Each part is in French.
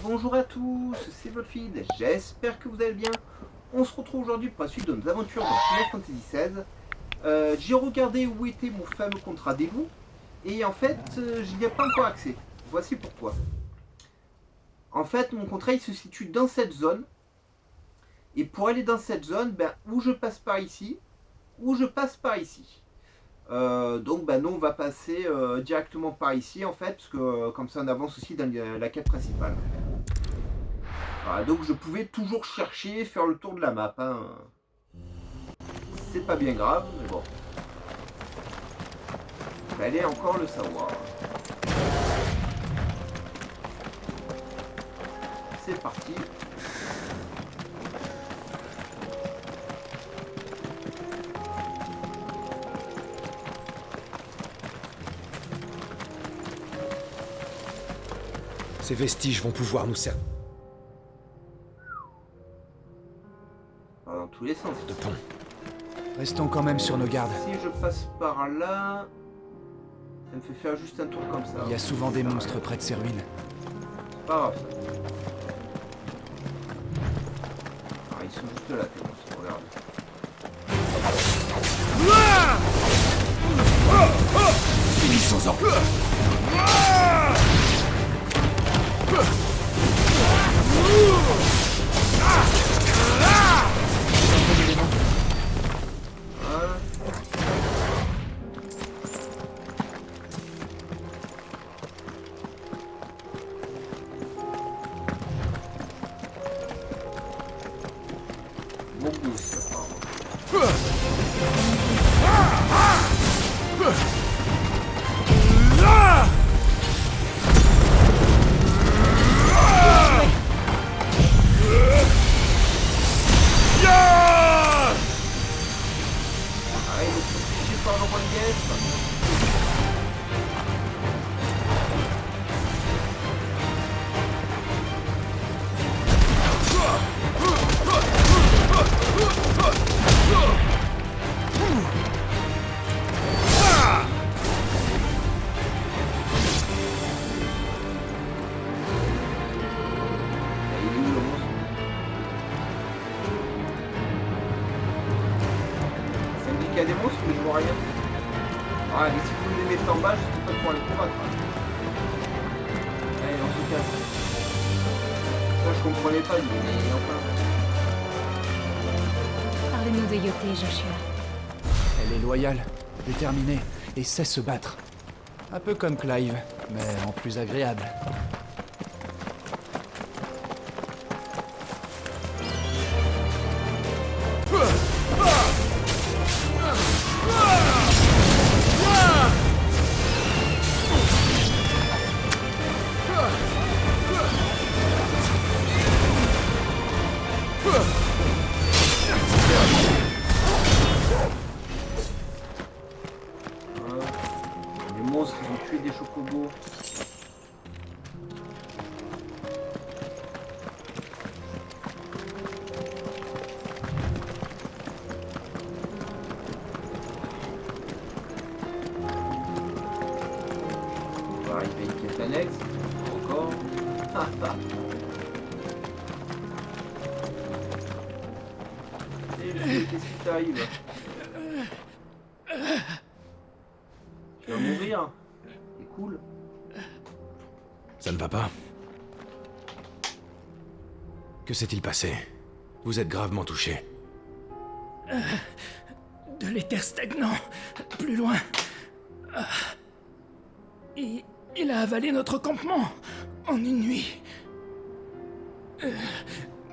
Bonjour à tous, c'est Wolfid, j'espère que vous allez bien. On se retrouve aujourd'hui pour la suite de nos aventures dans Final Fantasy XVI. J'ai regardé où était mon fameux contrat des loups, et en fait, je n'y ai pas encore accès. Voici pourquoi. En fait, mon contrat il se situe dans cette zone, et pour aller dans cette zone, ou je passe par ici, ou je passe par ici. Donc nous on va passer directement par ici en fait, parce que comme ça on avance aussi dans la quête principale. Voilà, donc je pouvais toujours chercher, faire le tour de la map. Hein. C'est pas bien grave, mais bon. Il fallait encore le savoir. C'est parti. Ces vestiges vont pouvoir nous servir Dans tous les sens. de pont. Restons quand même sur nos gardes. Si je passe par là, ça me fait faire juste un tour comme ça. Il y a souvent des monstres près de ces ruines. C'est pas grave ça. Ah, ils sont juste là, tes monstres, regarde. Finissons-en. Voilà. Bon boost, apparemment. Ah, il est touché par le relief. Il est où, le monstre? Ça me dit qu'il y a des monstres, mais je vois rien. Ah, mais si vous les mettez en bas, je sais pas pour les combattre. Allez, on se casse. Ça, je comprenais pas, mais enfin. Parlez-nous de Yoté, Joshua. Elle est loyale, déterminée et sait se battre. Un peu comme Clive, mais en plus agréable. Les monstres, ils ont tué des chocobos. On va arriver à une quête annexe. Encore. Qu'est-ce qui t'arrive? Tu vas mourir. C'est cool. Ça ne va pas? Que s'est-il passé? Vous êtes gravement touché. De l'éther stagnant, plus loin. Il a avalé notre campement en une nuit.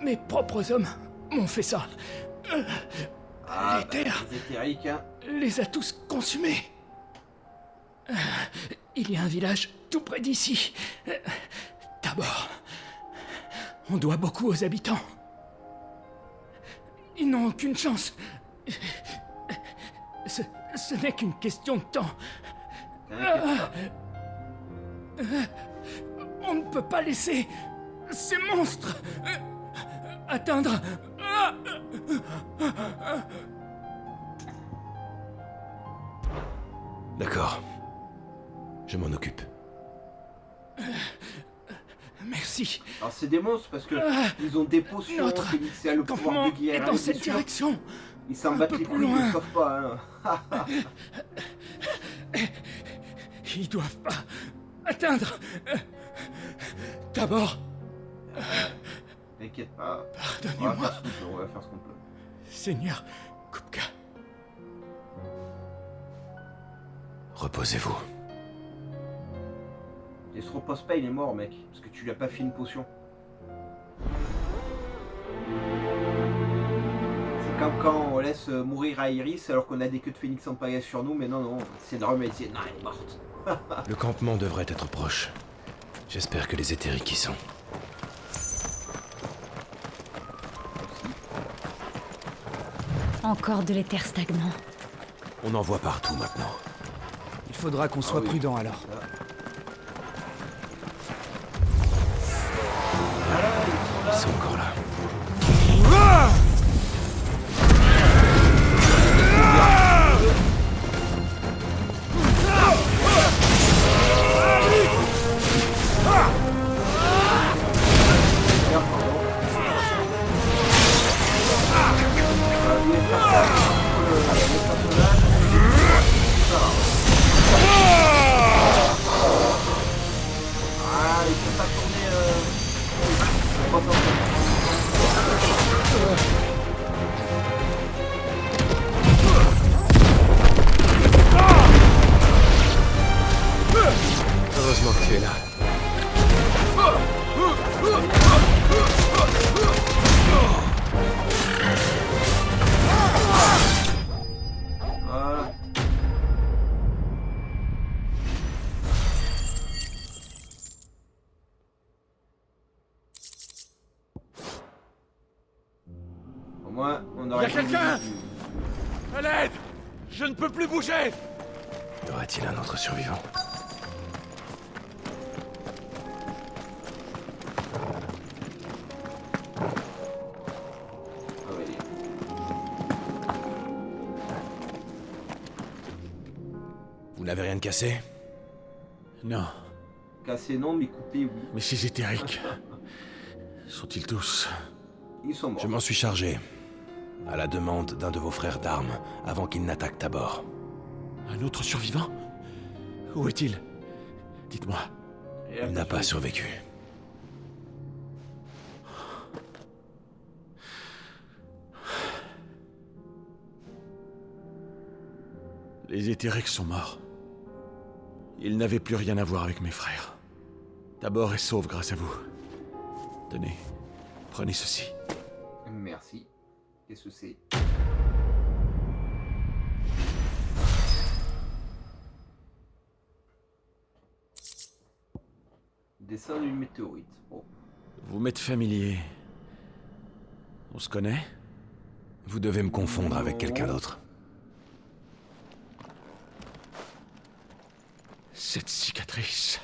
Mes propres hommes m'ont fait ça. L'éther les éthériques, hein. les a tous consumés. Il y a un village tout près d'ici. D'abord, on doit beaucoup aux habitants. Ils n'ont aucune chance. Ce n'est qu'une question de temps. T'inquiète pas. On ne peut pas laisser ces monstres atteindre. D'accord. Je m'en occupe. Merci. Merci. Alors c'est des monstres parce que ils ont des potions, Notre c'est le pouvoir campement de guerre. est dans cette direction. Ils s'en un battent peu les plus couilles, ils loin. ne sauvent pas. Hein. Ils doivent pas atteindre. D'abord, T'inquiète pas. pardonnez-moi, On va faire ce qu'on peut. Seigneur Kupka. Reposez-vous. Il se repose pas, il est mort, mec. Parce que tu lui as pas fait une potion. C'est comme quand on laisse mourir à Iris alors qu'on a des queues de phénix en pagaille sur nous, mais non, non, c'est de remédier. Non, elle est morte. Le campement devrait être proche. J'espère que les éthériques y sont. Encore de l'éther stagnant. On en voit partout maintenant. Il faudra qu'on soit oui. prudent alors. Ils sont encore là. Ah, il faut pas tourner. Heureusement que tu es là. Voilà. Au moins, on aurait... Y a quelqu'un À l'aide! Je ne peux plus bouger! Y aurait-il un autre survivant? Ah ouais, Vous n'avez rien de cassé? Non, cassé non, mais coupé oui. mais ces éthériques... sont-ils tous... Ils sont morts. Je m'en suis chargé. À la demande d'un de vos frères d'armes, avant qu'il n'attaque Tabor. Un autre survivant? Où est-il? Dites-moi. Et Il n'a pas survécu. Les éthériques sont morts. Ils n'avaient plus rien à voir avec mes frères. Tabor est sauve grâce à vous. Tenez, prenez ceci. Merci. Qu'est-ce que c'est? Dessin d'une météorite. Oh. Vous m'êtes familier. On se connaît? Vous devez me confondre avec quelqu'un d'autre. Cette cicatrice...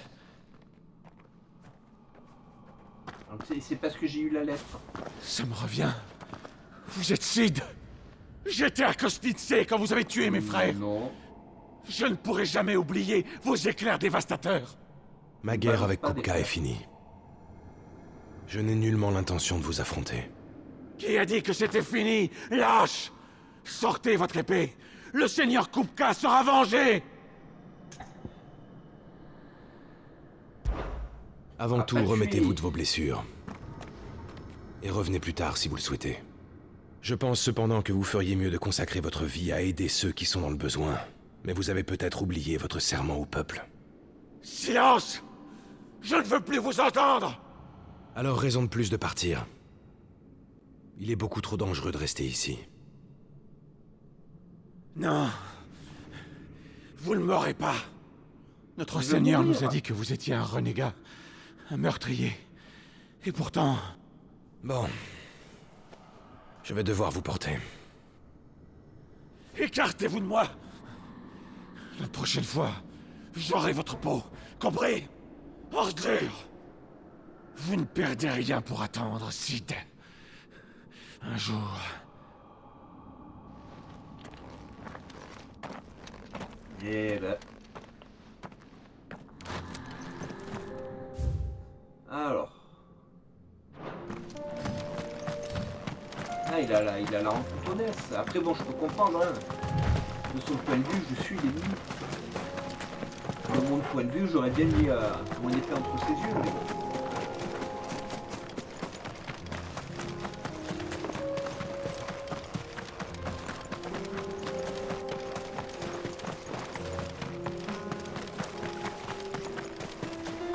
Alors, c'est parce que j'ai eu la lettre. Ça me revient. Vous êtes Sid. J'étais à Kostitse quand vous avez tué mes frères. Non. Je ne pourrai jamais oublier vos éclairs dévastateurs. Ma guerre Balance avec pas des Kupka fleurs. est finie. Je n'ai nullement l'intention de vous affronter. Qui a dit que c'était fini? Lâche! Sortez votre épée. Le seigneur Kupka sera vengé. Avant Ah, tout, pas tuer. remettez-vous de vos blessures. Et revenez plus tard si vous le souhaitez. Je pense cependant que vous feriez mieux de consacrer votre vie à aider ceux qui sont dans le besoin. Mais vous avez peut-être oublié votre serment au peuple. Silence! Je ne veux plus vous entendre! Alors raison de plus de partir. Il est beaucoup trop dangereux de rester ici. Non. Vous ne m'aurez pas. Notre Je vais Seigneur mourir. nous a dit que vous étiez un renégat. Un meurtrier. Et pourtant... Bon. Je vais devoir vous porter. Écartez-vous de moi! La prochaine fois, j'aurai votre peau. Compris? Ordure! Vous ne perdez rien pour attendre, Sid. Un jour... Et là. Alors. il a la honte connaisse. Après bon, je peux comprendre, hein. De son point de vue, je suis l'ennemi. De mon point de vue, j'aurais bien mis mon épée entre ses yeux, mais bon.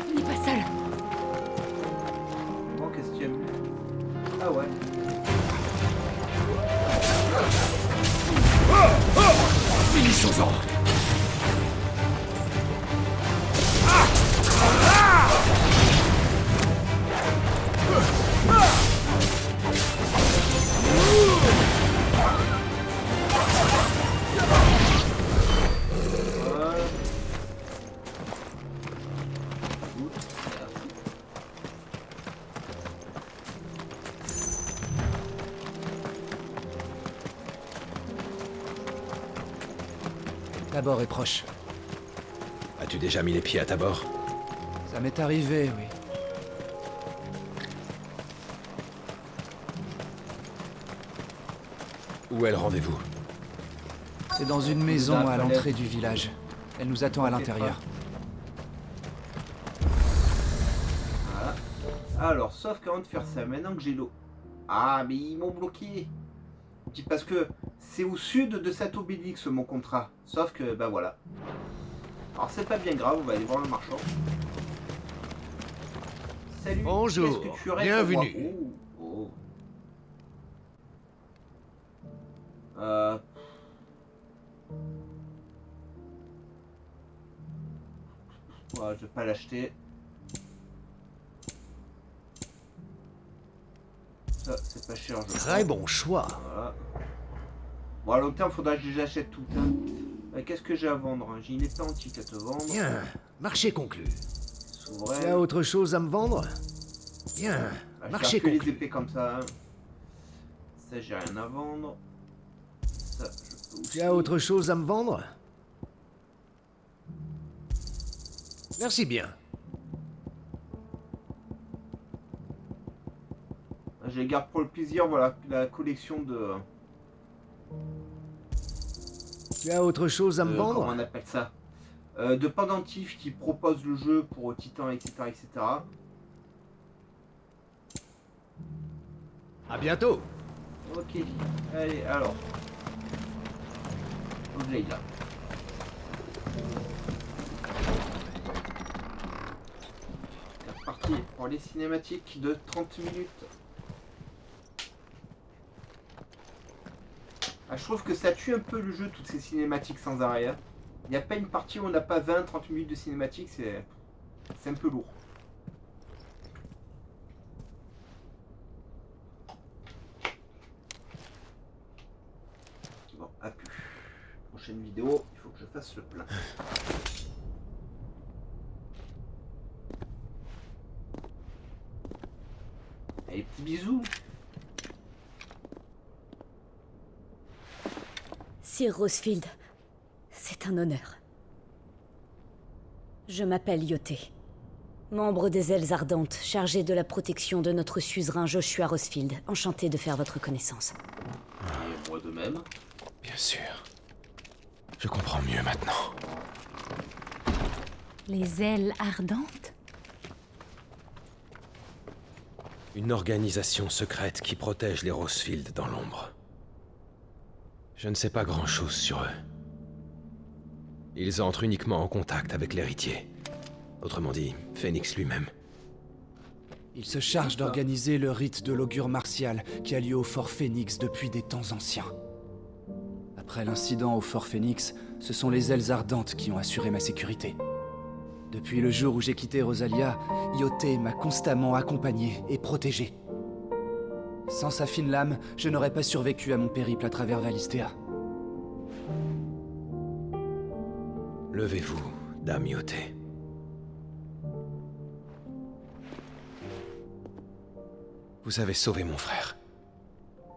Il n'est pas seul. Bon, qu'est-ce qu'il y a eu? Ah ouais. Finissons-en. La bord est proche. As-tu déjà mis les pieds à ta bord? Ça m'est arrivé, oui. Où est le rendez-vous? C'est dans une maison à l'entrée du village. Elle nous attend à l'intérieur. Voilà. Alors, sauf qu'avant de faire ça, maintenant que j'ai l'eau. Ah, mais ils m'ont bloqué. Parce que c'est au sud de cet obélix mon contrat. Sauf que, bah voilà. Alors c'est pas bien grave, on va aller voir le marchand. Salut. Bonjour, qu'est-ce que tu aurais pour bienvenue. moi? Oh, oh. Ouais, je vais pas l'acheter. Ça, c'est pas cher, je Très crois. bon choix. Voilà. Bon, à long terme, faudra que j'achète tout. Hein. Qu'est-ce que j'ai à vendre? J'ai une épée antique à te vendre. Bien, marché conclu. Souverain. Tu as autre chose à me vendre? Bien, Ah, je marché garde que les conclu. épées comme ça. Hein. Ça, j'ai rien à vendre. Ça, je peux aussi. Tu as autre chose à me vendre? Merci bien. Je les garde pour le plaisir, voilà, la collection de... Tu as autre chose à me comment vendre? on appelle ça? De pendentifs qui proposent le jeu pour Titan, etc., etc. À bientôt. Ok, allez, alors. Faut que j'aille là. C'est parti pour les cinématiques de 30 minutes. Ah, je trouve que ça tue un peu le jeu, toutes ces cinématiques sans arrêt. Hein. Il n'y a pas une partie où on n'a pas 20-30 minutes de cinématiques, c'est un peu lourd. Bon, à plus. Prochaine vidéo, il faut que je fasse le plein. Allez, petits bisous. Sir Rosfield, c'est un honneur. Je m'appelle Yoté, membre des Ailes Ardentes, chargé de la protection de notre suzerain Joshua Rosfield. Enchanté de faire votre connaissance. Et moi de même. Bien sûr. Je comprends mieux maintenant. Les Ailes Ardentes? Une organisation secrète qui protège les Rosfield dans l'ombre. Je ne sais pas grand-chose sur eux. Ils entrent uniquement en contact avec l'héritier. Autrement dit, Phoenix lui-même. Il se charge d'organiser le rite de l'augure martial qui a lieu au Fort Phoenix depuis des temps anciens. Après l'incident au Fort Phoenix, ce sont les Ailes Ardentes qui ont assuré ma sécurité. Depuis le jour où j'ai quitté Rosalia, Yoté m'a constamment accompagné et protégé. Sans sa fine lame, je n'aurais pas survécu à mon périple à travers Valistea. Levez-vous, Dame Yoté. Vous avez sauvé mon frère.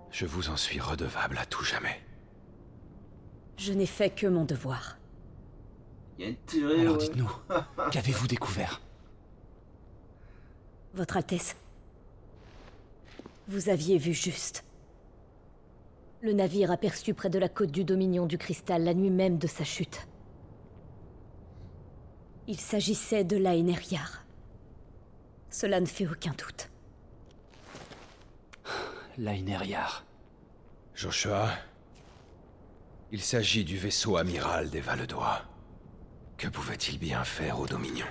Je vous en suis redevable à tout jamais. Je n'ai fait que mon devoir. Il y a intérêt. Alors ouais. dites-nous, qu'avez-vous découvert? Votre Altesse, vous aviez vu juste. Le navire aperçu près de la côte du Dominion du Cristal la nuit même de sa chute. Il s'agissait de l'Aeneryar. Cela ne fait aucun doute. L'Aeneryar. Joshua, il s'agit du vaisseau amiral des Valedois. Que pouvait-il bien faire au Dominion?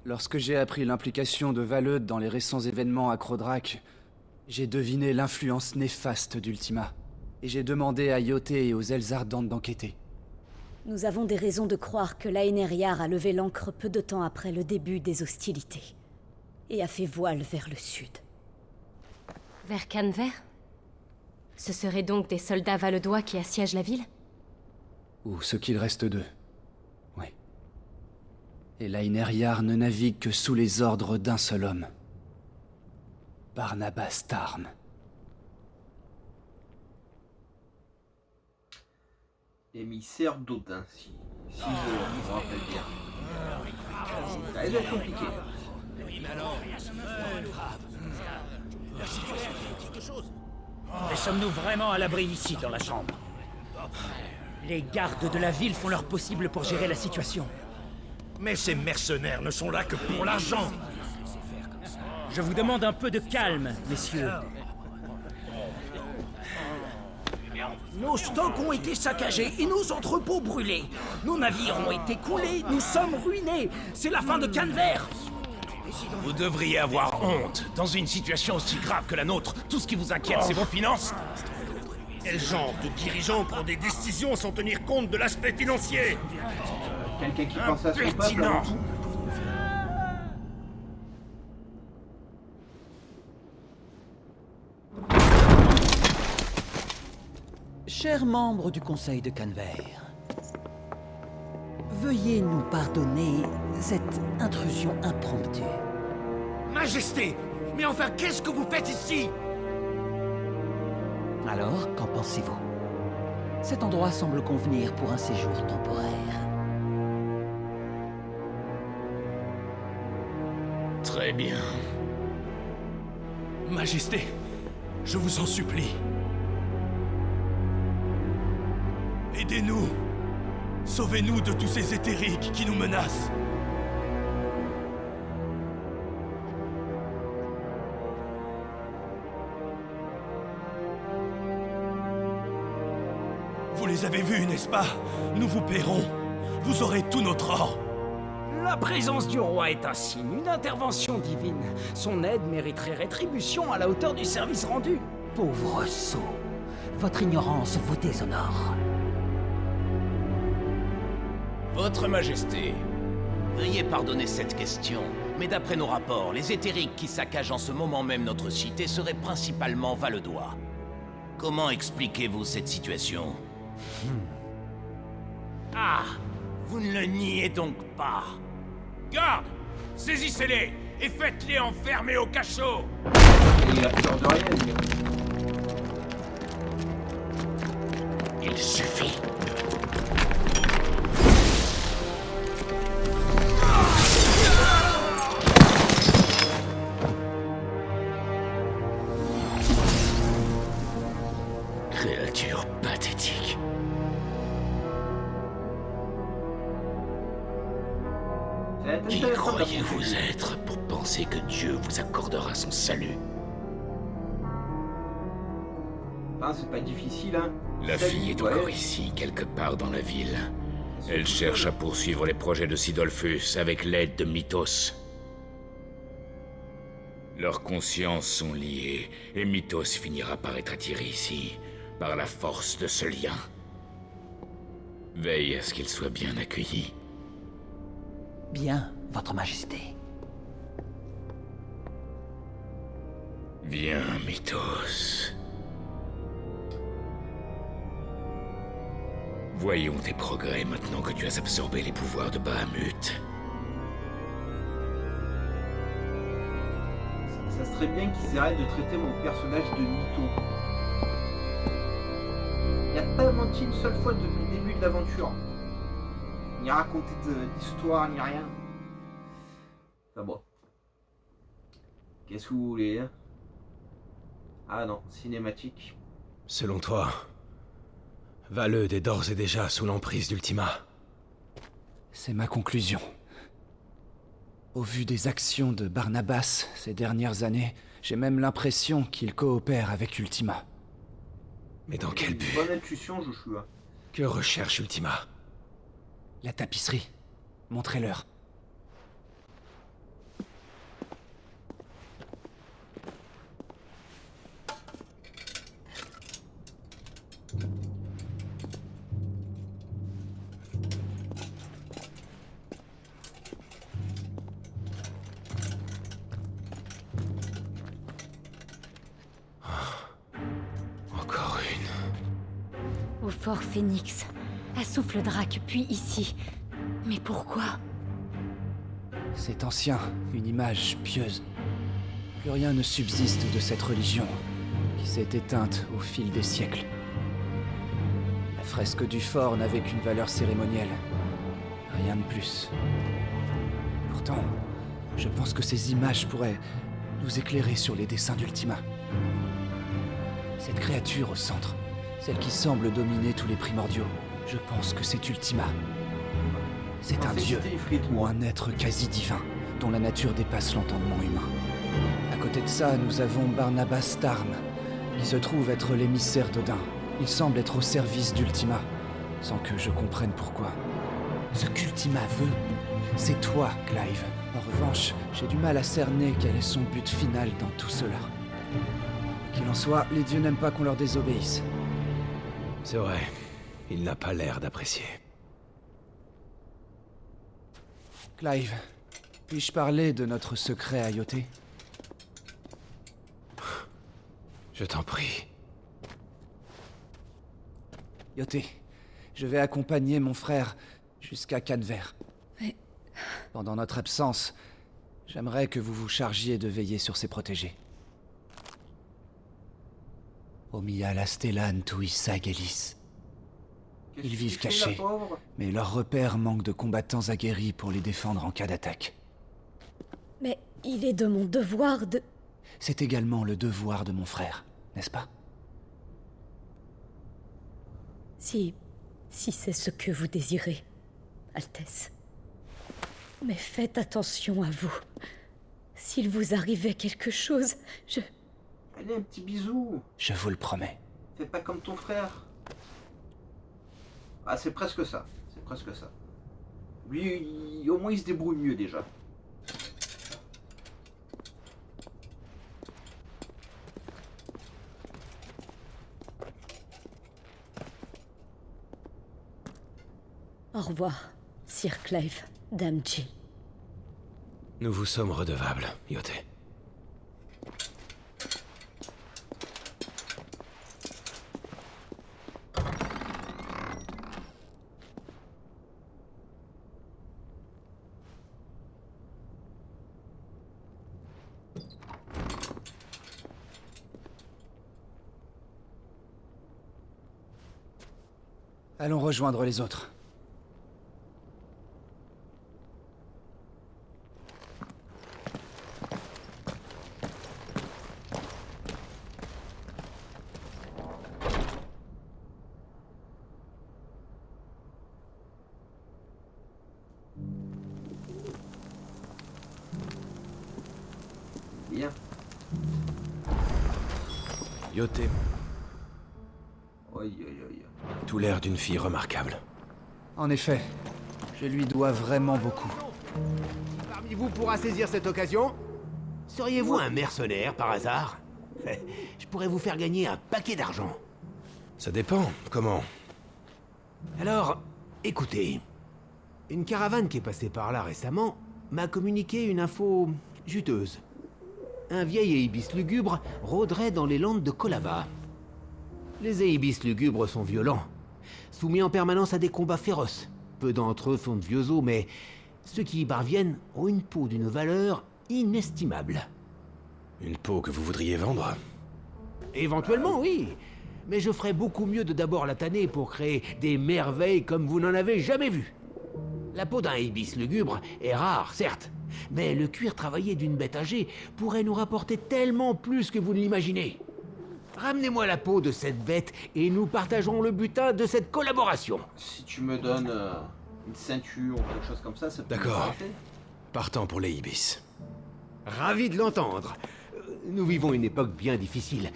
Lorsque j'ai appris l'implication de Valeud dans les récents événements à Crodrak, j'ai deviné l'influence néfaste d'Ultima. Et j'ai demandé à Yoté et aux ailes ardentes d'enquêter. Nous avons des raisons de croire que l'Aeneryar a levé l'ancre peu de temps après le début des hostilités. Et a fait voile vers le sud. Vers Canver? Ce seraient donc des soldats valedois qui assiègent la ville? Ou ce qu'il reste d'eux. Oui. Et l'Aeneryar ne navigue que sous les ordres d'un seul homme. Barnabas Tarn. Émissaire d'Odin, si je me rappelle bien. Ça va être compliqué. Mais sommes-nous vraiment à l'abri ici, dans la chambre? Les gardes de la ville font leur possible pour gérer la situation. Mais ces mercenaires ne sont là que pour l'argent. Je vous demande un peu de calme, messieurs. Nos stocks ont été saccagés et nos entrepôts brûlés. Nos navires ont été coulés, nous sommes ruinés. C'est la fin de Canver. Vous devriez avoir honte. Dans une situation aussi grave que la nôtre, tout ce qui vous inquiète, c'est vos finances. Quel genre de dirigeants prend des décisions sans tenir compte de l'aspect financier? Quelqu'un qui pense à son peuple Impertinent. avant tout. Chers membres du Conseil de Canver, veuillez nous pardonner cette intrusion impromptue. Majesté, mais enfin, qu'est-ce que vous faites ici? Alors, qu'en pensez-vous? Cet endroit semble convenir pour un séjour temporaire. Très bien. Majesté, je vous en supplie. Aidez-nous. Sauvez-nous de tous ces éthériques qui nous menacent. Vous les avez vus, n'est-ce pas? Nous vous paierons. Vous aurez tout notre or. La présence du roi est un signe, une intervention divine. Son aide mériterait rétribution à la hauteur du service rendu. Pauvre sot, votre ignorance vous déshonore. Votre Majesté, veuillez pardonner cette question, mais d'après nos rapports, les éthériques qui saccagent en ce moment même notre cité seraient principalement valedois. Comment expliquez-vous cette situation? Ah, vous ne le niez donc pas. Garde! Saisissez-les et faites-les enfermer au cachot! Il a peur de rien, lui. Il suffit. Créature pathétique. Qui croyez-vous être pour penser que Dieu vous accordera son salut? Enfin, c'est pas difficile, hein. La fille est encore ici, quelque part dans la ville. Elle cherche à poursuivre les projets de Sidolphus avec l'aide de Mythos. Leurs consciences sont liées, et Mythos finira par être attiré ici, par la force de ce lien. Veille à ce qu'il soit bien accueilli. Bien, votre majesté. Viens, Mythos. Voyons tes progrès maintenant que tu as absorbé les pouvoirs de Bahamut. Ça serait bien qu'ils arrêtent de traiter mon personnage de mytho. Il n'a pas menti une seule fois depuis le début de l'aventure. Ni raconté d'histoire, ni rien. Enfin bon. Qu'est-ce que vous voulez, hein? Ah non, cinématique. Selon toi, Valeud est d'ores et déjà sous l'emprise d'Ultima. C'est ma conclusion. Au vu des actions de Barnabas ces dernières années, j'ai même l'impression qu'il coopère avec Ultima. Mais dans quel but? Bonne intuition, Joshua. Que recherche Ultima? La tapisserie. Montrez-leur. Encore une. Au fort Phoenix, à Souffle-Drac, puis ici. Mais pourquoi? C'est ancien, une image pieuse. Plus rien ne subsiste de cette religion, qui s'est éteinte au fil des siècles. La fresque du fort n'avait qu'une valeur cérémonielle. Rien de plus. Pourtant, je pense que ces images pourraient nous éclairer sur les dessins d'Ultima. Cette créature au centre, celle qui semble dominer tous les primordiaux, je pense que c'est Ultima. C'est un dieu, ou un être quasi divin, dont la nature dépasse l'entendement humain. À côté de ça, nous avons Barnabas Tarm, qui se trouve être l'émissaire d'Odin. Il semble être au service d'Ultima, sans que je comprenne pourquoi. Ce qu'Ultima veut, c'est toi, Clive. En revanche, j'ai du mal à cerner quel est son but final dans tout cela. Qu'il en soit, les dieux n'aiment pas qu'on leur désobéisse. C'est vrai, il n'a pas l'air d'apprécier. Clive, puis-je parler de notre secret à Yoté? Je t'en prie. Yoté, je vais accompagner mon frère jusqu'à Canver. Mais... Pendant notre absence, j'aimerais que vous vous chargiez de veiller sur ses protégés. Omia la Stellan Tui Sagelis. Ils vivent cachés, mais leurs repères manquent de combattants aguerris pour les défendre en cas d'attaque. Mais il est de mon devoir de... C'est également le devoir de mon frère, n'est-ce pas? Si c'est ce que vous désirez, Altesse. Mais faites attention à vous. S'il vous arrivait quelque chose, Allez, un petit bisou. Je vous le promets. Fais pas comme ton frère. Ah, c'est presque ça. C'est presque ça. Lui, au moins, il se débrouille mieux déjà. Au revoir, Sir Clive, Dame Jill. Nous vous sommes redevables, Yoté. Allons rejoindre les autres. Bien. Yoté, Aïe, aïe, aïe. tout l'air d'une fille remarquable. En effet, je lui dois vraiment beaucoup. Parmi vous pourra saisir cette occasion? Seriez-vous un mercenaire, par hasard? Je pourrais vous faire gagner un paquet d'argent. Ça dépend, comment? Alors, écoutez. Une caravane qui est passée par là récemment m'a communiqué une info juteuse. Un vieil Aebis lugubre rôderait dans les landes de Kolava. Les Aebis lugubres sont violents, soumis en permanence à des combats féroces. Peu d'entre eux sont de vieux os, mais ceux qui y parviennent ont une peau d'une valeur inestimable. Une peau que vous voudriez vendre? Éventuellement, oui. Mais je ferais beaucoup mieux de d'abord la tanner pour créer des merveilles comme vous n'en avez jamais vu. La peau d'un Aebis lugubre est rare, certes, mais le cuir travaillé d'une bête âgée pourrait nous rapporter tellement plus que vous ne l'imaginez. Ramenez-moi la peau de cette bête et nous partagerons le butin de cette collaboration. Si tu me donnes une ceinture ou quelque chose comme ça peut D'accord. m'arrêter. Partant pour les Ibis. Ravi de l'entendre. Nous vivons une époque bien difficile.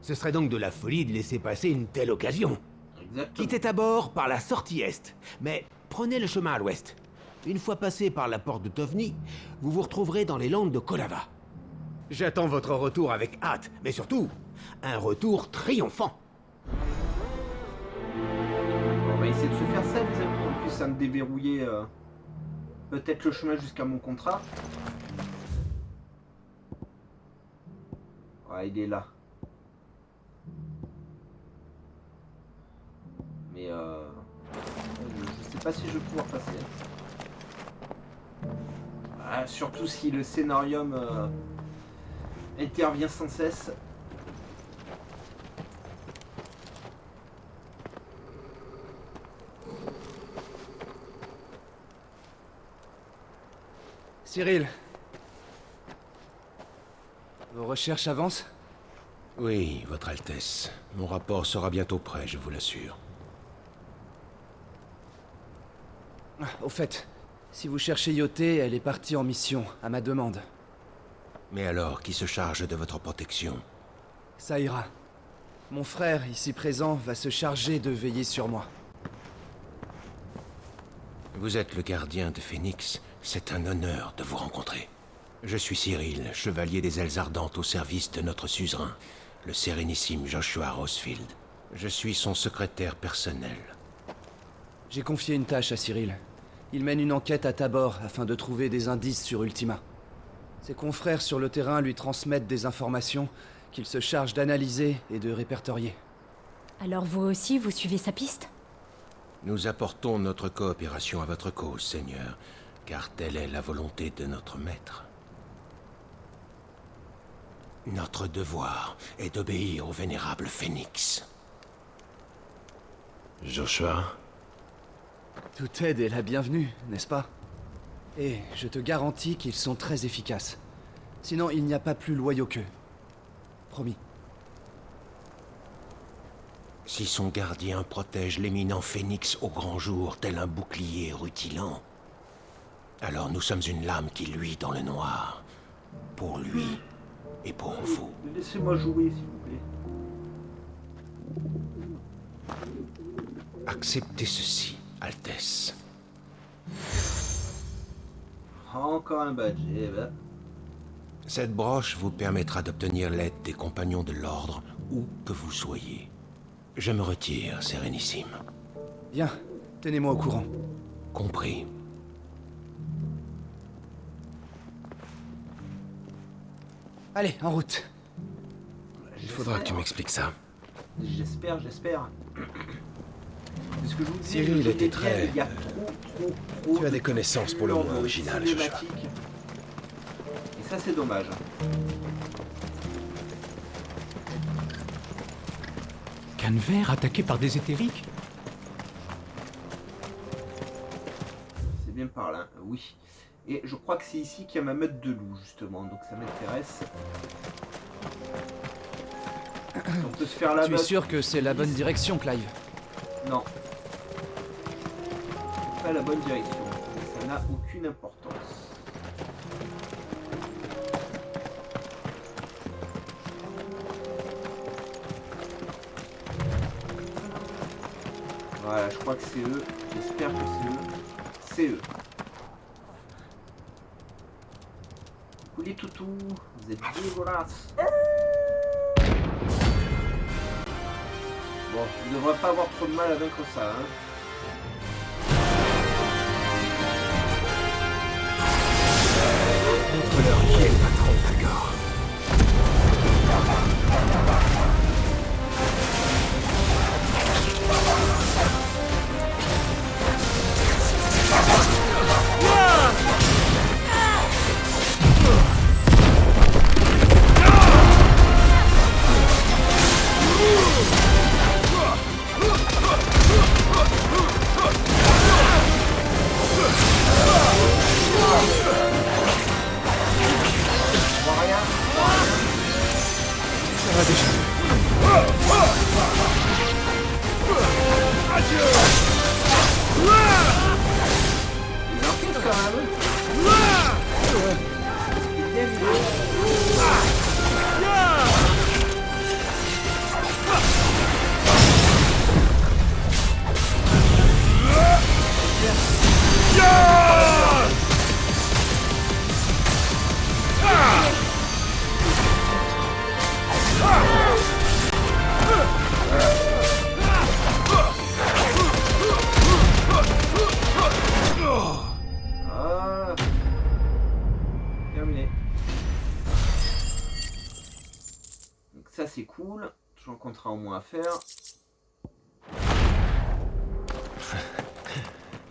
Ce serait donc de la folie de laisser passer une telle occasion. Exactement. Quittez à bord par la sortie est, mais prenez le chemin à l'ouest. Une fois passé par la porte de Tovni, vous vous retrouverez dans les landes de Kolava. J'attends votre retour avec hâte, mais surtout, un retour triomphant. On va essayer de se faire ça, les amis. En plus, ça me déverrouiller peut-être le chemin jusqu'à mon contrat. Ouais, il est là. Mais je sais pas si je vais pouvoir passer. Ah, surtout si le scénarium intervient sans cesse. Cyril. Vos recherches avancent? Oui, Votre Altesse. Mon rapport sera bientôt prêt, je vous l'assure. Ah, au fait, si vous cherchez Yoté, elle est partie en mission, à ma demande. Mais alors, qui se charge de votre protection? Ça ira. Mon frère, ici présent, va se charger de veiller sur moi. Vous êtes le gardien de Phénix. C'est un honneur de vous rencontrer. Je suis Cyril, chevalier des ailes ardentes au service de notre suzerain, le sérénissime Joshua Rosefield. Je suis son secrétaire personnel. J'ai confié une tâche à Cyril. Il mène une enquête à Tabor afin de trouver des indices sur Ultima. Ses confrères sur le terrain lui transmettent des informations qu'il se charge d'analyser et de répertorier. Alors vous aussi, vous suivez sa piste? Nous apportons notre coopération à votre cause, Seigneur, car telle est la volonté de notre maître. Notre devoir est d'obéir au vénérable Phénix. Joshua? Toute aide est la bienvenue, n'est-ce pas? Et je te garantis qu'ils sont très efficaces. Sinon, il n'y a pas plus loyaux qu'eux. Promis. Si son gardien protège l'éminent Phénix au grand jour, tel un bouclier rutilant, alors nous sommes une lame qui luit dans le noir. Pour lui et pour vous. Laissez-moi jouer, s'il vous plaît. Acceptez ceci, Altesse. Encore un badge, eh ben. Cette broche vous permettra d'obtenir l'aide des compagnons de l'ordre, où que vous soyez. Je me retire, Sérénissime. Bien, tenez-moi au courant. Compris. Allez, en route. Il faudra que tu m'expliques ça. J'espère. Parce que je vous dis, Cyril était très... Il y a trop Tu as des connaissances pour le moins originales, Joshua. Et ça, c'est dommage. Canver attaqué par des éthériques? C'est bien par là, oui. Et je crois que c'est ici qu'il y a ma meute de loups, justement. Donc ça m'intéresse. On peut se faire la Tu es sûr que c'est la bonne direction, Clive? Non. C'est pas la bonne direction. Ça n'a aucune importance. Voilà, je crois que c'est eux. J'espère que c'est eux. C'est eux. Coucou les toutous, vous êtes dégueulasses. Bon, je ne devrais pas avoir trop de mal à vaincre ça, hein. Montre-leur qui est le patron, Tagore. c'est cool. Toujours un contrat au moins à faire.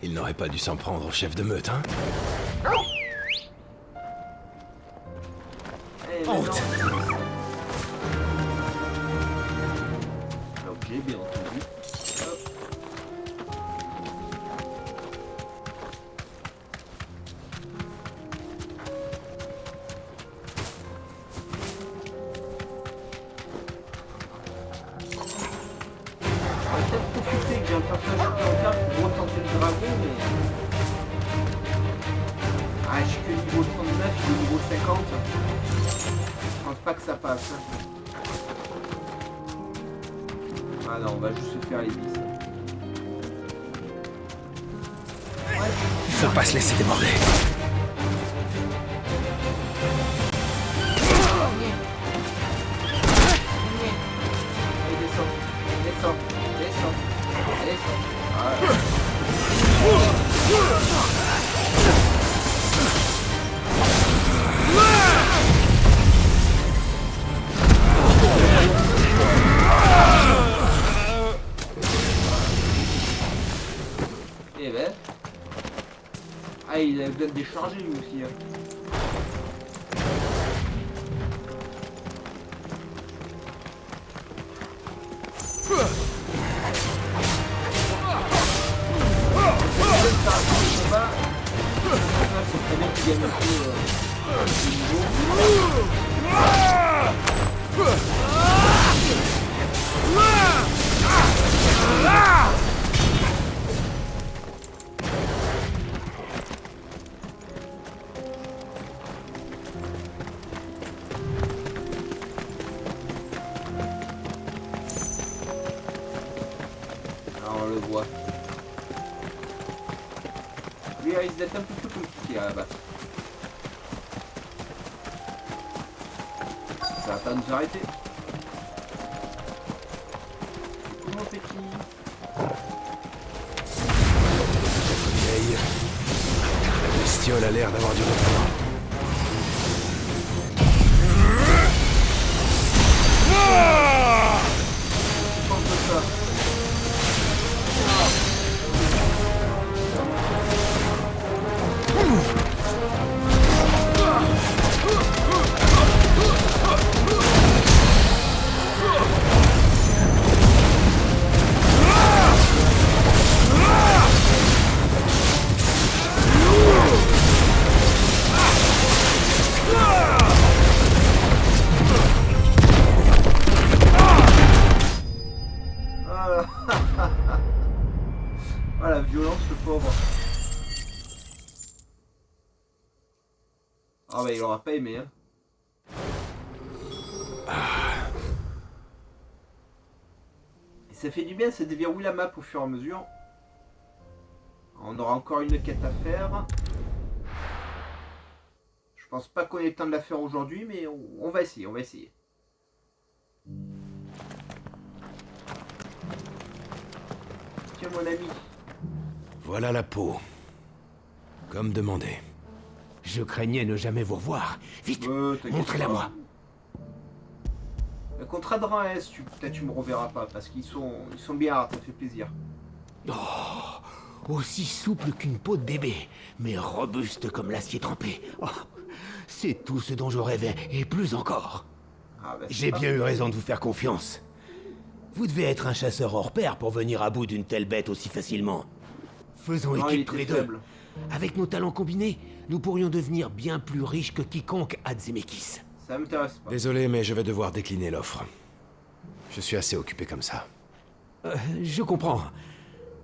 Il n'aurait pas dû s'en prendre au chef de meute, hein? Honte! L'objet, bien entendu. Hop. On va peut-être profiter que j'ai un personnage supplémentaire pour retenter le dragon, mais... Ah, je suis que niveau 39, je suis niveau 50. Je pense pas que ça passe. Ah non, on va juste se faire les 10. Il faut pas se laisser déborder. Allez, descends. Descends. Descends. Descends. Voilà. Eh ben. Ah, il a besoin de décharger lui aussi. Hein. C'est très bien qu'il gagne un peu de niveau. Alors on le voit. Lui il risque d'être un peu plus compliqué à battre. Ça va pas nous arrêter. C'est tout mon petit. Vieille. La bestiole a l'air d'avoir du repos. Ah la violence, le pauvre. Ah bah il aura pas aimé hein. Et ça fait du bien, ça déverrouille la map au fur et à mesure. On aura encore une quête à faire. Je pense pas qu'on ait le temps de la faire aujourd'hui, mais on va essayer, on va essayer. Tiens mon ami. Voilà la peau. Comme demandé. Je craignais ne jamais vous revoir. Vite, montrez-la-moi. Le contrat de Reims, peut-être tu me reverras pas, parce qu'ils sont bien rares, ça fait plaisir. Oh, aussi souple qu'une peau de bébé, mais robuste comme l'acier trempé. Oh, c'est tout ce dont je rêvais, et plus encore. Ah bah, j'ai bien eu raison de vous faire confiance. Vous devez être un chasseur hors pair pour venir à bout d'une telle bête aussi facilement. Faisons équipe tous les deux. Avec nos talents combinés, nous pourrions devenir bien plus riches que quiconque à Zemeckis. Ça m'intéresse pas. Désolé, mais je vais devoir décliner l'offre. Je suis assez occupé comme ça. Je comprends.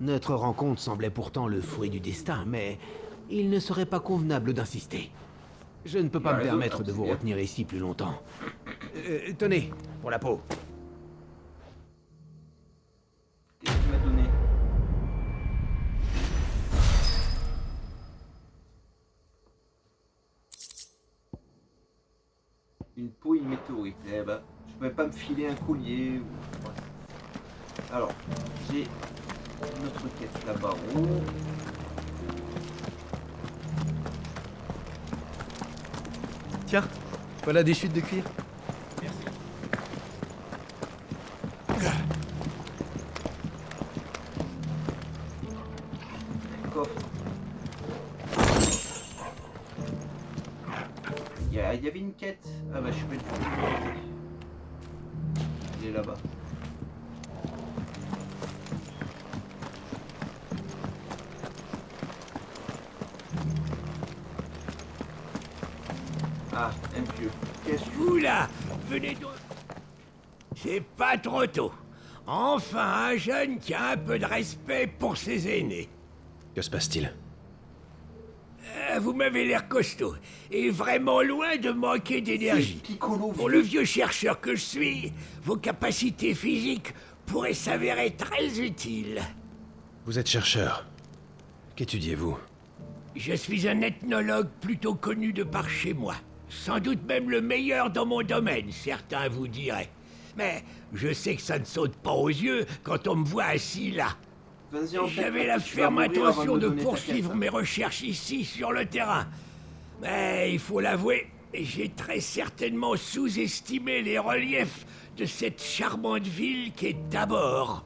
Notre rencontre semblait pourtant le fruit du destin, mais il ne serait pas convenable d'insister. Je ne peux pas me permettre de vous retenir ici plus longtemps. Tenez, pour la peau. Qu'est-ce qu'il m'a donné? Une peau, une météorite. Eh ben, je pouvais pas me filer un collier ou... Ouais. Alors, j'ai une autre quête là-bas en haut. Tiens, voilà des chutes de cuir. Merci. Il y avait une quête. Ah bah je suis pas du tout. Il est là-bas. Ah, un vieux. Qu'est-ce que Vous là, venez donc. C'est pas trop tôt. Enfin, un jeune qui a un peu de respect pour ses aînés. Que se passe-t-il? Vous m'avez l'air costaud, et vraiment loin de manquer d'énergie. Pour le vieux chercheur que je suis, vos capacités physiques pourraient s'avérer très utiles. Vous êtes chercheur. Qu'étudiez-vous? Je suis un ethnologue plutôt connu de par chez moi. Sans doute même le meilleur dans mon domaine, certains vous diraient. Mais je sais que ça ne saute pas aux yeux quand on me voit assis là. J'avais la ferme intention de poursuivre mes recherches ici, sur le terrain. Mais il faut l'avouer, j'ai très certainement sous-estimé les reliefs de cette charmante ville qui est Tabor.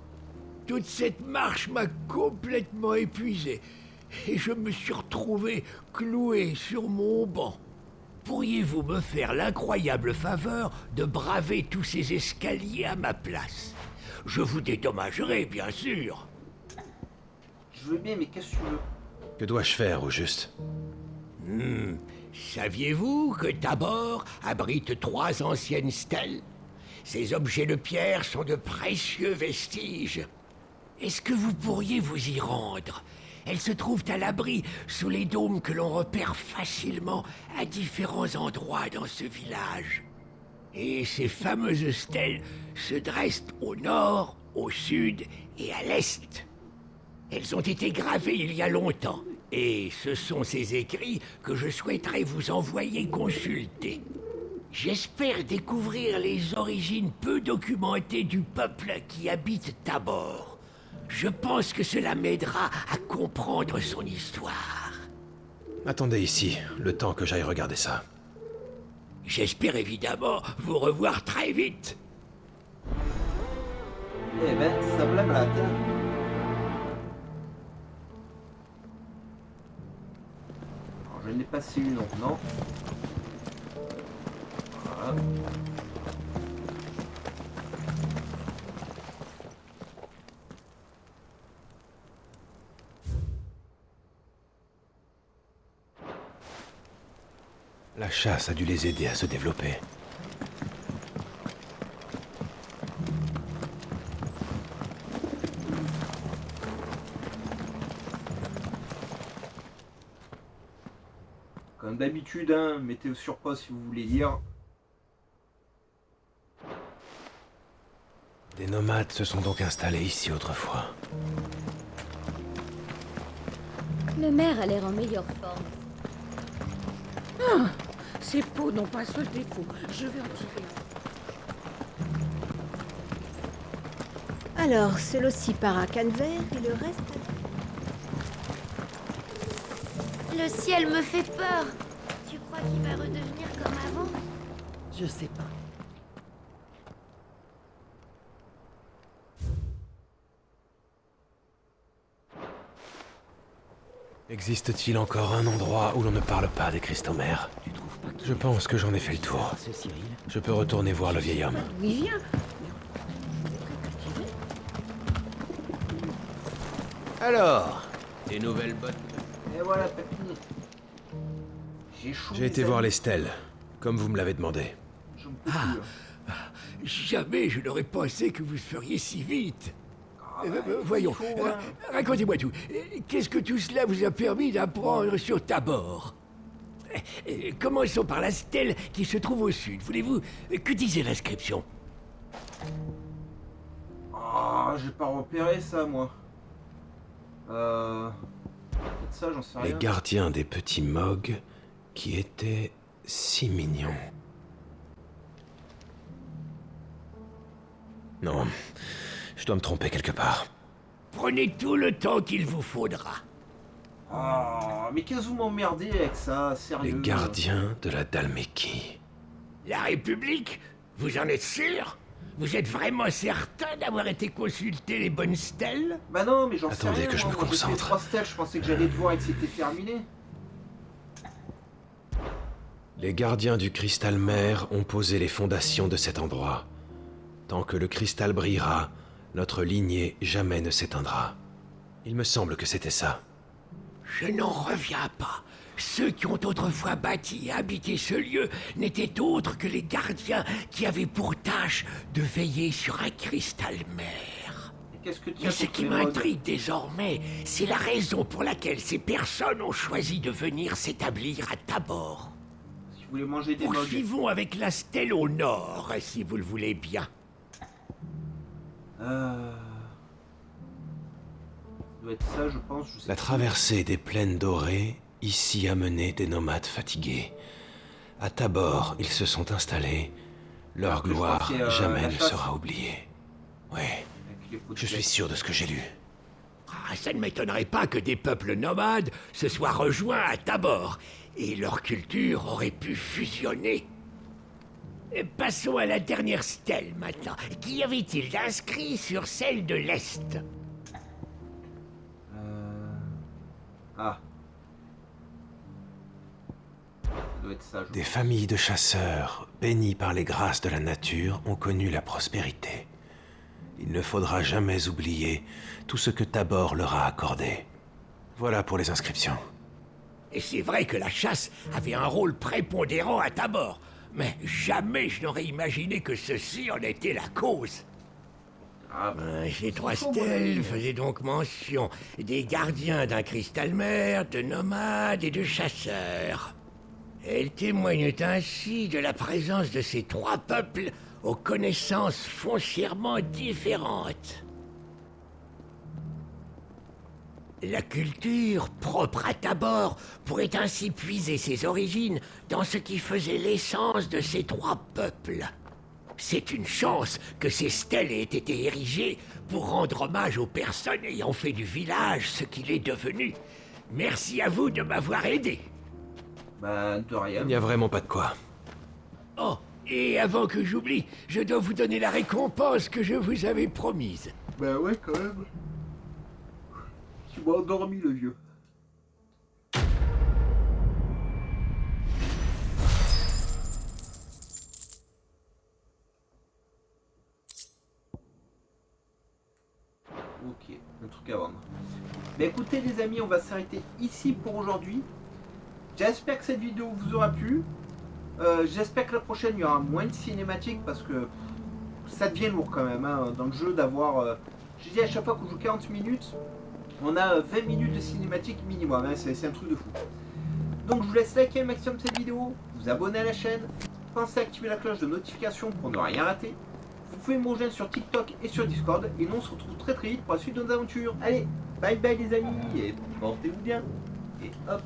Toute cette marche m'a complètement épuisé, et je me suis retrouvé cloué sur mon banc. Pourriez-vous me faire l'incroyable faveur de braver tous ces escaliers à ma place? Je vous dédommagerai, bien sûr. Je veux bien, mais qu'est-ce que tu veux? Que dois-je faire, au juste? Saviez-vous que Tabor abrite 3 anciennes stèles? Ces objets de pierre sont de précieux vestiges. Est-ce que vous pourriez vous y rendre? Elles se trouvent à l'abri sous les dômes que l'on repère facilement à différents endroits dans ce village. Et ces fameuses stèles se dressent au nord, au sud et à l'est. Elles ont été gravées il y a longtemps, et ce sont ces écrits que je souhaiterais vous envoyer consulter. J'espère découvrir les origines peu documentées du peuple qui habite Tabor. Je pense que cela m'aidera à comprendre son histoire. Attendez ici, le temps que j'aille regarder ça. J'espère évidemment vous revoir très vite. Eh ben, ça blablate. Alors, je n'ai pas passé une, donc non. Voilà. La chasse a dû les aider à se développer. Comme d'habitude, hein, mettez sur pause si vous voulez lire. Des nomades se sont donc installés ici autrefois. Le maire a l'air en meilleure forme. Ah, ces peaux n'ont pas un seul défaut. Je vais en tirer. Alors, celui-ci part à Canver et le reste... Le ciel me fait peur. Tu crois qu'il va redevenir comme avant? Je sais pas. Existe-t-il encore un endroit où l'on ne parle pas des Christomères? Je pense que j'en ai fait le tour. Je peux retourner voir le vieil homme. D'où il vient? Alors, des nouvelles bottes? Et voilà, papini. J'ai été voir les stèles, comme vous me l'avez demandé. Jamais je n'aurais pensé que vous feriez si vite. Voyons, racontez-moi tout. Qu'est-ce que tout cela vous a permis d'apprendre sur Tabor? Commençons par la stèle qui se trouve au sud. Voulez-vous... Que disait l'inscription? Ah, j'ai pas repéré ça, moi. Peut-être ça, j'en sais rien. Les gardiens des petits Mogs qui étaient si mignons. Non, je dois me tromper quelque part. Prenez tout le temps qu'il vous faudra. Ah, mais qu'est-ce que vous m'emmerdez avec ça, sérieux? Les gardiens de la Dhalmekie. La République? Vous en êtes sûr? Vous êtes vraiment certain d'avoir été consulter les bonnes stèles? Bah non, mais j'en sais rien. Attendez que je me J'ai fait concentre. 3 stèles, je pensais que j'allais te voir et que c'était terminé. Les gardiens du cristal mère ont posé les fondations de cet endroit. Tant que le cristal brillera, notre lignée jamais ne s'éteindra. Il me semble que c'était ça. Je n'en reviens pas. Ceux qui ont autrefois bâti et habité ce lieu n'étaient autres que les gardiens qui avaient pour tâche de veiller sur un cristal mère. Mais ce qui m'intrigue désormais, c'est la raison pour laquelle ces personnes ont choisi de venir s'établir à Tabor. Si vous voulez manger des Poursuivons avec la stèle au nord, si vous le voulez bien. Doit être ça, je pense. Je sais La traversée des plaines dorées ici a mené des nomades fatigués. À Tabor, ils se sont installés. Leur gloire jamais ne sera oubliée. Ouais, je suis sûr de ce que j'ai lu. Ah, ça ne m'étonnerait pas que des peuples nomades se soient rejoints à Tabor, et leur culture aurait pu fusionner. Passons à la dernière stèle maintenant. Qu'y avait-il d'inscrit sur celle de l'Est? Ah. Ça doit être ça, Des familles de chasseurs, bénies par les grâces de la nature, ont connu la prospérité. Il ne faudra jamais oublier tout ce que Tabor leur a accordé. Voilà pour les inscriptions. Et c'est vrai que la chasse avait un rôle prépondérant à Tabor, mais jamais je n'aurais imaginé que ceci en était la cause. Ces trois stèles faisaient donc mention des gardiens d'un cristal mère, de nomades et de chasseurs. Elles témoignent ainsi de la présence de ces trois peuples aux connaissances foncièrement différentes. La culture propre à Tabor pourrait ainsi puiser ses origines dans ce qui faisait l'essence de ces trois peuples. C'est une chance que ces stèles aient été érigées pour rendre hommage aux personnes ayant fait du village ce qu'il est devenu. Merci à vous de m'avoir aidé. Bah, de rien. Il n'y a vraiment pas de quoi. Oh, et avant que j'oublie, je dois vous donner la récompense que je vous avais promise. Bah ouais, quand même. Tu m'as endormi, le vieux. Ok, un truc à vendre. Bah écoutez les amis, on va s'arrêter ici pour aujourd'hui. J'espère que cette vidéo vous aura plu. J'espère que la prochaine il y aura moins de cinématiques parce que ça devient lourd quand même hein, dans le jeu d'avoir... je dis à chaque fois qu'on joue 40 minutes, on a 20 minutes de cinématique minimum, hein, c'est un truc de fou. Donc je vous laisse liker un maximum cette vidéo, vous abonner à la chaîne, pensez à activer la cloche de notification pour ne rien rater. Vous pouvez me rejoindre sur TikTok et sur Discord et nous on se retrouve très vite pour la suite de nos aventures. Allez, bye bye les amis et portez-vous bien. Et hop.